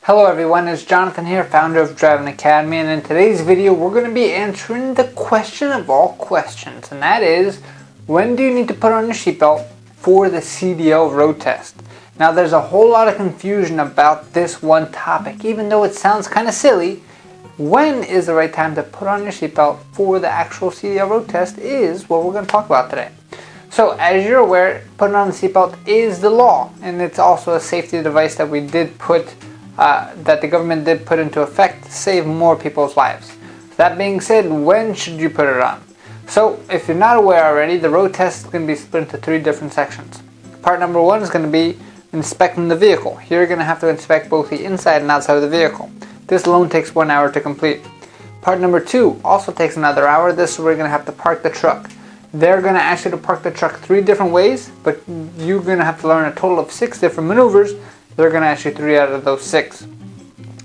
Hello everyone, it's Jonathan here, founder of Driving Academy, and in today's video we're going to be answering the question of all questions, and that is, when do you need to put on your seatbelt for the CDL road test? Now there's a whole lot of confusion about this one topic, even though it sounds kind of silly. When is the right time to put on your seatbelt for the actual CDL road test is what we're going to talk about today. So as you're aware, putting on the seatbelt is the law, and it's also a safety device that we did put that the government did put into effect to save more people's lives. That being said, when should you put it on? So if you're not aware already, the road test is going to be split into three different sections. Part number one is going to be inspecting the vehicle. Here you're going to have to inspect both the inside and outside of the vehicle. This alone takes 1 hour to complete. Part number two also takes another hour. This is where you're going to have to park the truck. They're going to ask you to park the truck 3 different ways, but you're going to have to learn a total of 6 different maneuvers. They're going to ask you 3 out of those 6.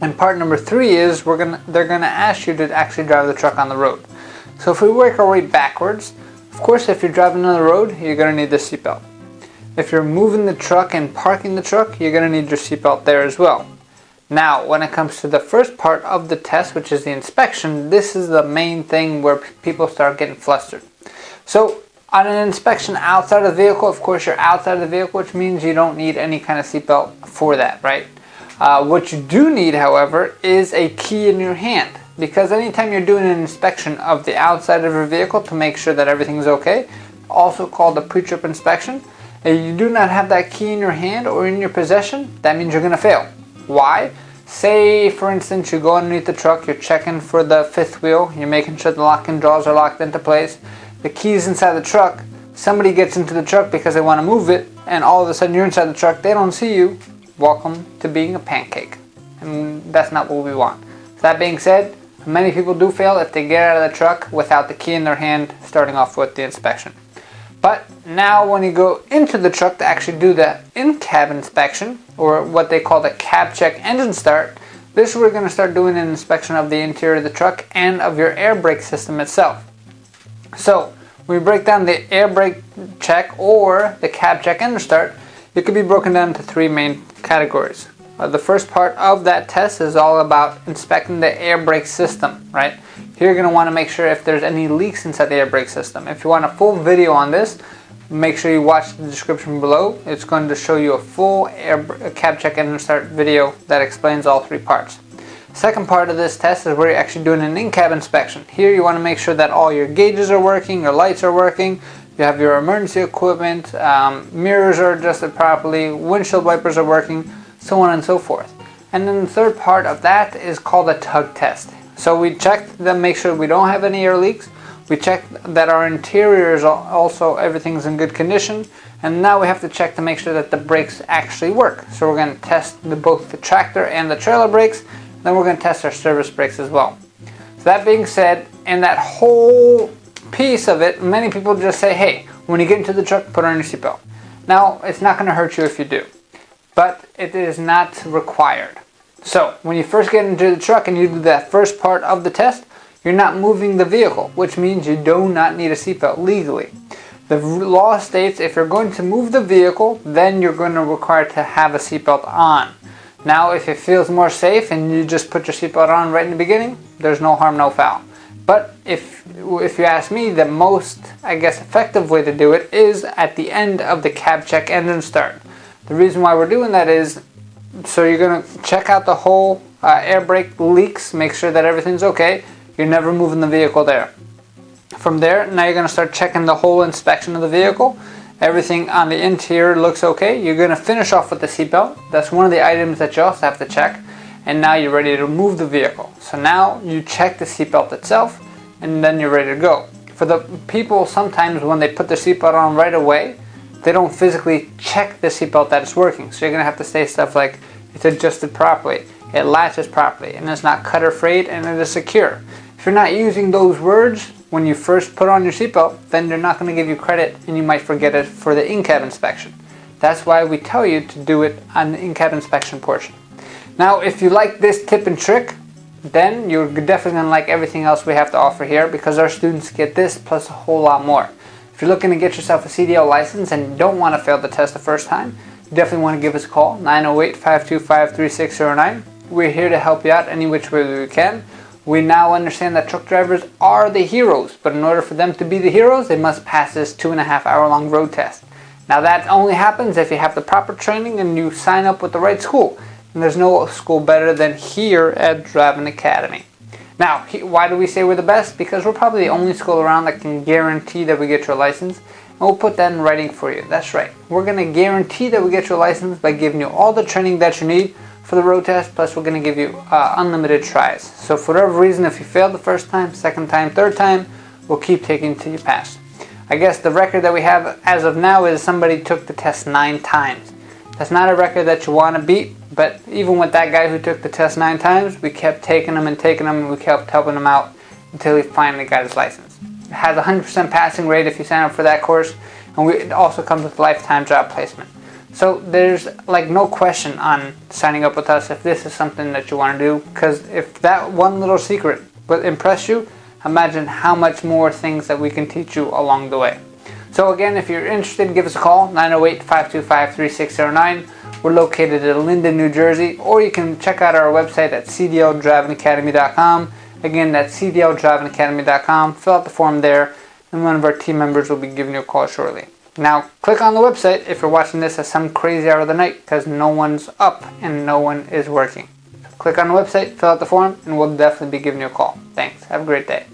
And part number 3 is they're going to ask you to actually drive the truck on the road. So if we work our way backwards, of course if you're driving on the road, you're going to need the seatbelt. If you're moving the truck and parking the truck, you're going to need your seatbelt there as well. Now, when it comes to the first part of the test, which is the inspection, this is the main thing where people start getting flustered. So, on an inspection outside of the vehicle, of course you're outside of the vehicle, which means you don't need any kind of seatbelt for that, right? What you do need, however, is a key in your hand. Because anytime you're doing an inspection of the outside of your vehicle to make sure that everything's okay, also called a pre-trip inspection, if you do not have that key in your hand or in your possession, that means you're going to fail. Why? Say, for instance, you go underneath the truck, you're checking for the 5th wheel, you're making sure the locking jaws are locked into place. The key's inside the truck, somebody gets into the truck because they want to move it, and all of a sudden you're inside the truck, they don't see you. Welcome to being a pancake. And that's not what we want. That being said, many people do fail if they get out of the truck without the key in their hand, starting off with the inspection. But now when you go into the truck to actually do the in-cab inspection, or what they call the cab check engine start, this is where we're going to start doing an inspection of the interior of the truck and of your air brake system itself. So, when we break down the air brake check or the cab check engine start, it could be broken down into 3 main categories. The first part of that test is all about inspecting the air brake system, right? Here you're going to want to make sure if there's any leaks inside the air brake system. If you want a full video on this, make sure you watch the description below. It's going to show you a full cab check engine start video that explains all 3 parts. Second part of this test is where you're actually doing an in-cab inspection. Here you want to make sure that all your gauges are working, your lights are working, you have your emergency equipment, mirrors are adjusted properly, windshield wipers are working, so on and so forth. And then the third part of that is called a tug test. So we check to make sure we don't have any air leaks, we check that our interior is also everything's in good condition, and now we have to check to make sure that the brakes actually work. So we're going to test both the tractor and the trailer brakes. Then we're going to test our service brakes as well. So that being said, in that whole piece of it, many people just say, hey, when you get into the truck, put on your seatbelt. Now, it's not going to hurt you if you do, but it is not required. So, when you first get into the truck and you do that first part of the test, you're not moving the vehicle, which means you do not need a seatbelt legally. The law states if you're going to move the vehicle, then you're going to require to have a seatbelt on. Now, if it feels more safe and you just put your seatbelt on right in the beginning, there's no harm, no foul. But if you ask me, the most, effective way to do it is at the end of the cab check engine start. The reason why we're doing that is, so you're going to check out the whole air brake leaks, make sure that everything's okay. You're never moving the vehicle there. From there, now you're going to start checking the whole inspection of the vehicle. Everything on the interior looks okay. You're going to finish off with the seatbelt. That's one of the items that you also have to check. And now you're ready to move the vehicle. So now you check the seatbelt itself, and then you're ready to go. For the people, sometimes when they put their seatbelt on right away, they don't physically check the seatbelt that it's working. So you're going to have to say stuff like, it's adjusted properly, it latches properly, and it's not cut or frayed, and it is secure. If you're not using those words when you first put on your seatbelt, then they're not going to give you credit and you might forget it for the in-cab inspection. That's why we tell you to do it on the in-cab inspection portion. Now, if you like this tip and trick, then you're definitely going to like everything else we have to offer here, because our students get this plus a whole lot more. If you're looking to get yourself a CDL license and you don't want to fail the test the first time, you definitely want to give us a call, 908-525-3609. we're here to help you out any which way we can. We now understand that truck drivers are the heroes, but in order for them to be the heroes, they must pass this 2.5 hour long road test. Now that only happens if you have the proper training and you sign up with the right school. And there's no school better than here at Driving Academy. Now, why do we say we're the best? Because we're probably the only school around that can guarantee that we get your license. And we'll put that in writing for you. That's right. We're going to guarantee that we get your license by giving you all the training that you need for the road test. Plus, we're going to give you unlimited tries. So for whatever reason, if you failed the first time, second time, third time, we'll keep taking until you pass. I guess the record that we have as of now is somebody took the test 9 times. That's not a record that you want to beat, but even with that guy who took the test 9 times, we kept taking him and we kept helping him out until he finally got his license. It has a 100% passing rate if you sign up for that course, and it also comes with lifetime job placement. So there's like no question on signing up with us if this is something that you want to do, because if that one little secret will impress you, imagine how much more things that we can teach you along the way. So again, if you're interested, give us a call, 908-525-3609. We're located in Linden, New Jersey, or you can check out our website at cdldrivingacademy.com. Again, that's cdldrivingacademy.com. Fill out the form there, and one of our team members will be giving you a call shortly. Now, click on the website if you're watching this at some crazy hour of the night, because no one's up and no one is working. Click on the website, fill out the form, and we'll definitely be giving you a call. Thanks. Have a great day.